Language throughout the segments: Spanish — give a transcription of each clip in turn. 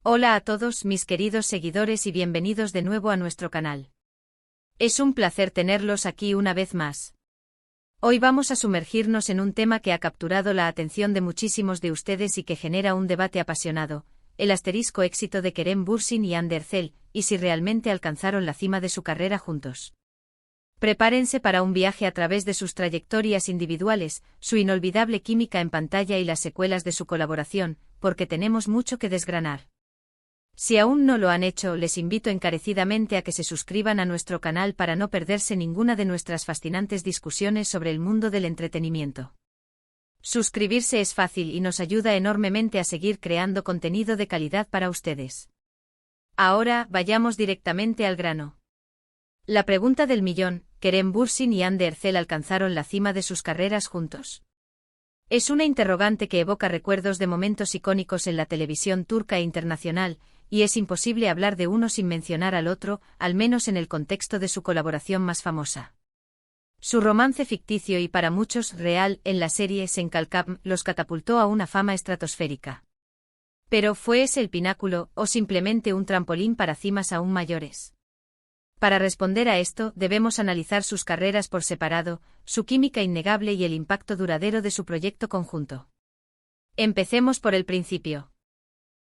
Hola a todos mis queridos seguidores y bienvenidos de nuevo a nuestro canal. Es un placer tenerlos aquí una vez más. Hoy vamos a sumergirnos en un tema que ha capturado la atención de muchísimos de ustedes y que genera un debate apasionado, el asterisco éxito de Kerem Bürsin y Hande Erçel, y si realmente alcanzaron la cima de su carrera juntos. Prepárense para un viaje a través de sus trayectorias individuales, su inolvidable química en pantalla y las secuelas de su colaboración, porque tenemos mucho que desgranar. Si aún no lo han hecho, les invito encarecidamente a que se suscriban a nuestro canal para no perderse ninguna de nuestras fascinantes discusiones sobre el mundo del entretenimiento. Suscribirse es fácil y nos ayuda enormemente a seguir creando contenido de calidad para ustedes. Ahora, vayamos directamente al grano. La pregunta del millón: ¿Kerem Bürsin y Hande Erçel alcanzaron la cima de sus carreras juntos? Es una interrogante que evoca recuerdos de momentos icónicos en la televisión turca e internacional, y es imposible hablar de uno sin mencionar al otro, al menos en el contexto de su colaboración más famosa. Su romance ficticio y para muchos real en la serie Senkalkam los catapultó a una fama estratosférica. Pero ¿fue ese el pináculo, o simplemente un trampolín para cimas aún mayores? Para responder a esto, debemos analizar sus carreras por separado, su química innegable y el impacto duradero de su proyecto conjunto. Empecemos por el principio.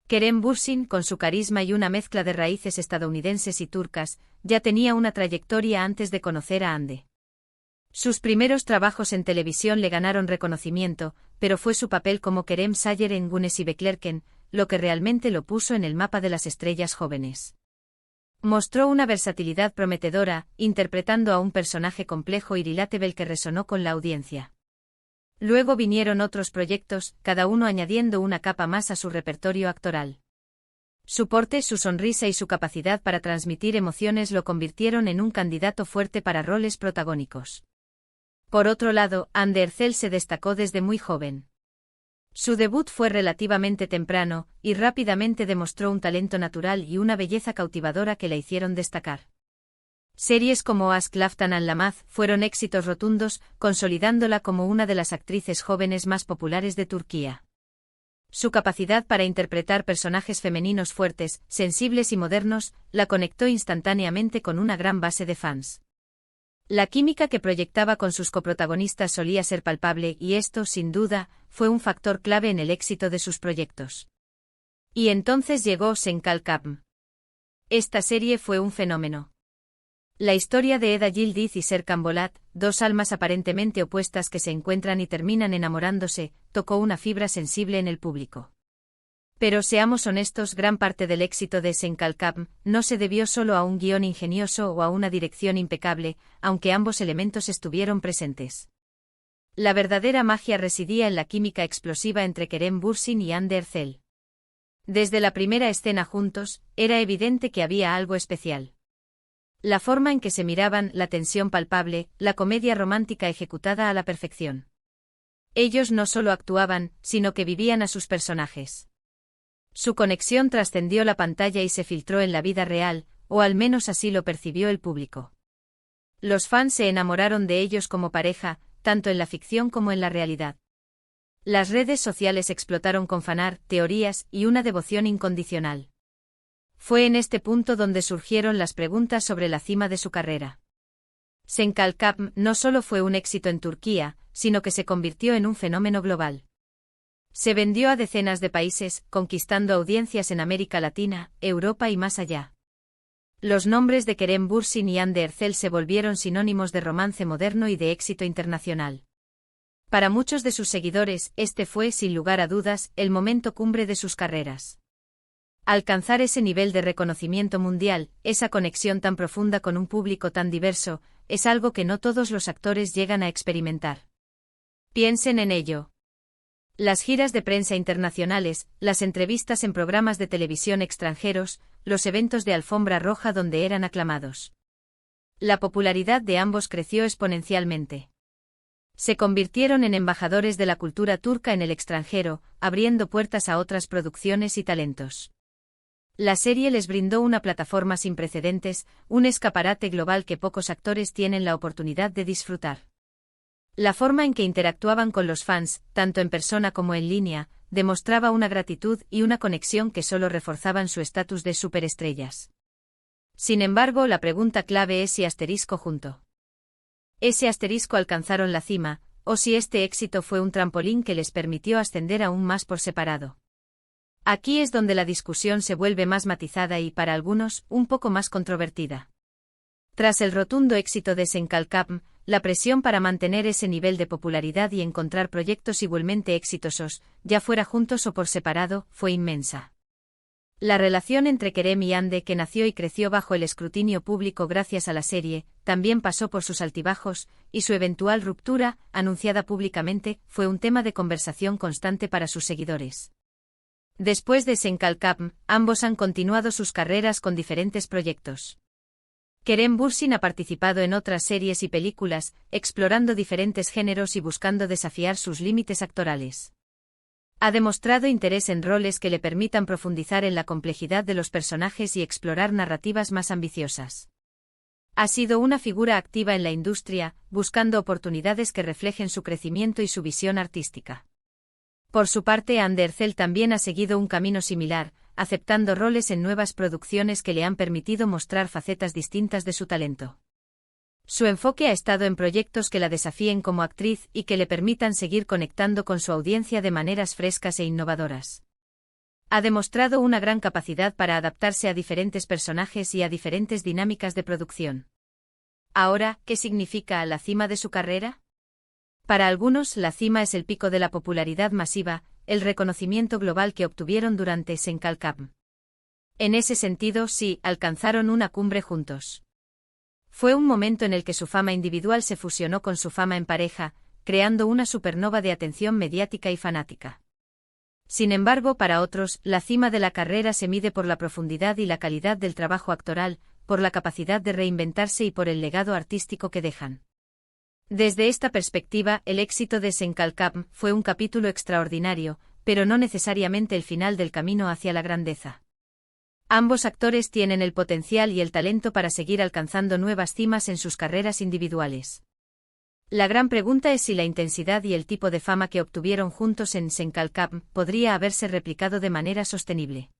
Kerem Bürsin, con su carisma y una mezcla de raíces estadounidenses y turcas, ya tenía una trayectoria antes de conocer a Hande. Sus primeros trabajos en televisión le ganaron reconocimiento, pero fue su papel como Kerem Sayer en Güneş y Beklerken lo que realmente lo puso en el mapa de las estrellas jóvenes. Mostró una versatilidad prometedora, interpretando a un personaje complejo y relatable que resonó con la audiencia. Luego vinieron otros proyectos, cada uno añadiendo una capa más a su repertorio actoral. Su porte, su sonrisa y su capacidad para transmitir emociones lo convirtieron en un candidato fuerte para roles protagónicos. Por otro lado, Hande Erçel se destacó desde muy joven. Su debut fue relativamente temprano, y rápidamente demostró un talento natural y una belleza cautivadora que la hicieron destacar. Series como Aşk Laftan Anlamaz fueron éxitos rotundos, consolidándola como una de las actrices jóvenes más populares de Turquía. Su capacidad para interpretar personajes femeninos fuertes, sensibles y modernos, la conectó instantáneamente con una gran base de fans. La química que proyectaba con sus coprotagonistas solía ser palpable y esto, sin duda, fue un factor clave en el éxito de sus proyectos. Y entonces llegó Senkalkam. Esta serie fue un fenómeno. La historia de Eda Yildiz y Serkan Bolat, dos almas aparentemente opuestas que se encuentran y terminan enamorándose, tocó una fibra sensible en el público. Pero seamos honestos, gran parte del éxito de Senkalkam no se debió solo a un guión ingenioso o a una dirección impecable, aunque ambos elementos estuvieron presentes. La verdadera magia residía en la química explosiva entre Kerem Bürsin y Hande Erçel. Desde la primera escena juntos, era evidente que había algo especial. La forma en que se miraban, la tensión palpable, la comedia romántica ejecutada a la perfección. Ellos no solo actuaban, sino que vivían a sus personajes. Su conexión trascendió la pantalla y se filtró en la vida real, o al menos así lo percibió el público. Los fans se enamoraron de ellos como pareja, tanto en la ficción como en la realidad. Las redes sociales explotaron con fanart, teorías y una devoción incondicional. Fue en este punto donde surgieron las preguntas sobre la cima de su carrera. Senkalkam no solo fue un éxito en Turquía, sino que se convirtió en un fenómeno global. Se vendió a decenas de países, conquistando audiencias en América Latina, Europa y más allá. Los nombres de Kerem Bürsin y Hande Erçel se volvieron sinónimos de romance moderno y de éxito internacional. Para muchos de sus seguidores, este fue, sin lugar a dudas, el momento cumbre de sus carreras. Alcanzar ese nivel de reconocimiento mundial, esa conexión tan profunda con un público tan diverso, es algo que no todos los actores llegan a experimentar. Piensen en ello. Las giras de prensa internacionales, las entrevistas en programas de televisión extranjeros, los eventos de alfombra roja donde eran aclamados. La popularidad de ambos creció exponencialmente. Se convirtieron en embajadores de la cultura turca en el extranjero, abriendo puertas a otras producciones y talentos. La serie les brindó una plataforma sin precedentes, un escaparate global que pocos actores tienen la oportunidad de disfrutar. La forma en que interactuaban con los fans, tanto en persona como en línea, demostraba una gratitud y una conexión que solo reforzaban su estatus de superestrellas. Sin embargo, la pregunta clave es si asterisco junto. Ese asterisco alcanzaron la cima, o si este éxito fue un trampolín que les permitió ascender aún más por separado. Aquí es donde la discusión se vuelve más matizada y, para algunos, un poco más controvertida. Tras el rotundo éxito de Senkalkam, la presión para mantener ese nivel de popularidad y encontrar proyectos igualmente exitosos, ya fuera juntos o por separado, fue inmensa. La relación entre Kerem y Hande, que nació y creció bajo el escrutinio público gracias a la serie, también pasó por sus altibajos, y su eventual ruptura, anunciada públicamente, fue un tema de conversación constante para sus seguidores. Después de Senkalkam, ambos han continuado sus carreras con diferentes proyectos. Kerem Bürsin ha participado en otras series y películas, explorando diferentes géneros y buscando desafiar sus límites actorales. Ha demostrado interés en roles que le permitan profundizar en la complejidad de los personajes y explorar narrativas más ambiciosas. Ha sido una figura activa en la industria, buscando oportunidades que reflejen su crecimiento y su visión artística. Por su parte, Hande Erçel también ha seguido un camino similar, aceptando roles en nuevas producciones que le han permitido mostrar facetas distintas de su talento. Su enfoque ha estado en proyectos que la desafíen como actriz y que le permitan seguir conectando con su audiencia de maneras frescas e innovadoras. Ha demostrado una gran capacidad para adaptarse a diferentes personajes y a diferentes dinámicas de producción. Ahora, ¿qué significa la cima de su carrera? Para algunos, la cima es el pico de la popularidad masiva, el reconocimiento global que obtuvieron durante Senkalkam. En ese sentido, sí, alcanzaron una cumbre juntos. Fue un momento en el que su fama individual se fusionó con su fama en pareja, creando una supernova de atención mediática y fanática. Sin embargo, para otros, la cima de la carrera se mide por la profundidad y la calidad del trabajo actoral, por la capacidad de reinventarse y por el legado artístico que dejan. Desde esta perspectiva, el éxito de Senkalkam fue un capítulo extraordinario, pero no necesariamente el final del camino hacia la grandeza. Ambos actores tienen el potencial y el talento para seguir alcanzando nuevas cimas en sus carreras individuales. La gran pregunta es si la intensidad y el tipo de fama que obtuvieron juntos en Senkalkam podría haberse replicado de manera sostenible.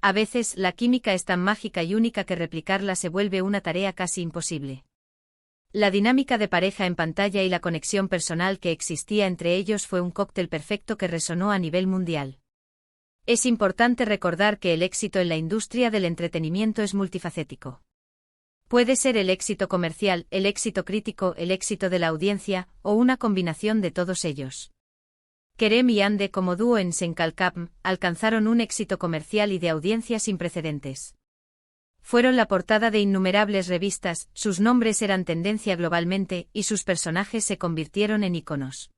A veces, la química es tan mágica y única que replicarla se vuelve una tarea casi imposible. La dinámica de pareja en pantalla y la conexión personal que existía entre ellos fue un cóctel perfecto que resonó a nivel mundial. Es importante recordar que el éxito en la industria del entretenimiento es multifacético. Puede ser el éxito comercial, el éxito crítico, el éxito de la audiencia, o una combinación de todos ellos. Kerem y Hande como dúo en Senkalkam alcanzaron un éxito comercial y de audiencia sin precedentes. Fueron la portada de innumerables revistas, sus nombres eran tendencia globalmente y sus personajes se convirtieron en íconos.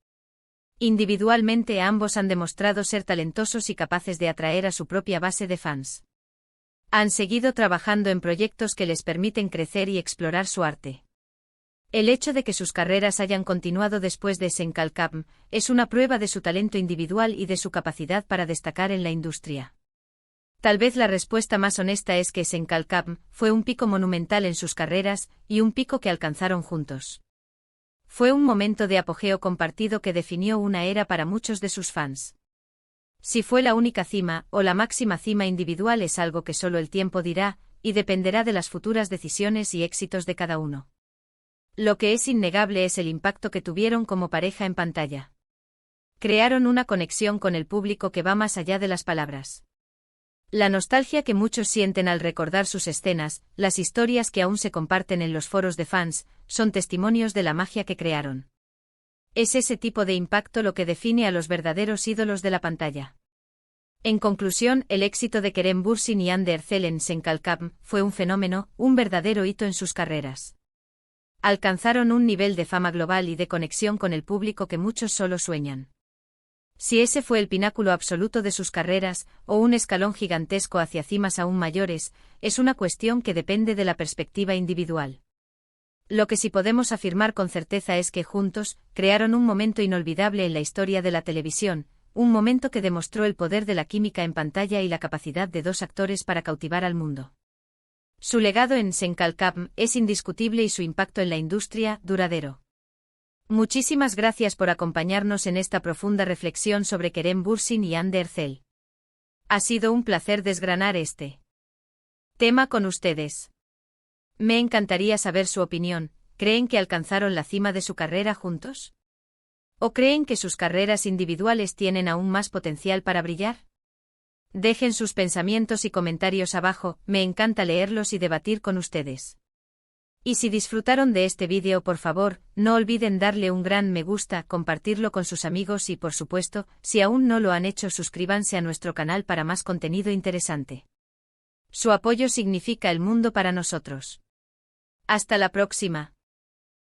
Individualmente ambos han demostrado ser talentosos y capaces de atraer a su propia base de fans. Han seguido trabajando en proyectos que les permiten crecer y explorar su arte. El hecho de que sus carreras hayan continuado después de Senkalkam es una prueba de su talento individual y de su capacidad para destacar en la industria. Tal vez la respuesta más honesta es que Senkalkam fue un pico monumental en sus carreras y un pico que alcanzaron juntos. Fue un momento de apogeo compartido que definió una era para muchos de sus fans. Si fue la única cima o la máxima cima individual es algo que solo el tiempo dirá, y dependerá de las futuras decisiones y éxitos de cada uno. Lo que es innegable es el impacto que tuvieron como pareja en pantalla. Crearon una conexión con el público que va más allá de las palabras. La nostalgia que muchos sienten al recordar sus escenas, las historias que aún se comparten en los foros de fans, son testimonios de la magia que crearon. Es ese tipo de impacto lo que define a los verdaderos ídolos de la pantalla. En conclusión, el éxito de Kerem Bürsin y Hande Erçel en Senkalkam fue un fenómeno, un verdadero hito en sus carreras. Alcanzaron un nivel de fama global y de conexión con el público que muchos solo sueñan. Si ese fue el pináculo absoluto de sus carreras, o un escalón gigantesco hacia cimas aún mayores, es una cuestión que depende de la perspectiva individual. Lo que sí podemos afirmar con certeza es que juntos, crearon un momento inolvidable en la historia de la televisión, un momento que demostró el poder de la química en pantalla y la capacidad de dos actores para cautivar al mundo. Su legado en Senkalkam es indiscutible y su impacto en la industria, duradero. Muchísimas gracias por acompañarnos en esta profunda reflexión sobre Kerem Bürsin y Hande Erçel. Ha sido un placer desgranar este tema con ustedes. Me encantaría saber su opinión. ¿Creen que alcanzaron la cima de su carrera juntos? ¿O creen que sus carreras individuales tienen aún más potencial para brillar? Dejen sus pensamientos y comentarios abajo, me encanta leerlos y debatir con ustedes. Y si disfrutaron de este vídeo, por favor, no olviden darle un gran me gusta, compartirlo con sus amigos y, por supuesto, si aún no lo han hecho, suscríbanse a nuestro canal para más contenido interesante. Su apoyo significa el mundo para nosotros. Hasta la próxima.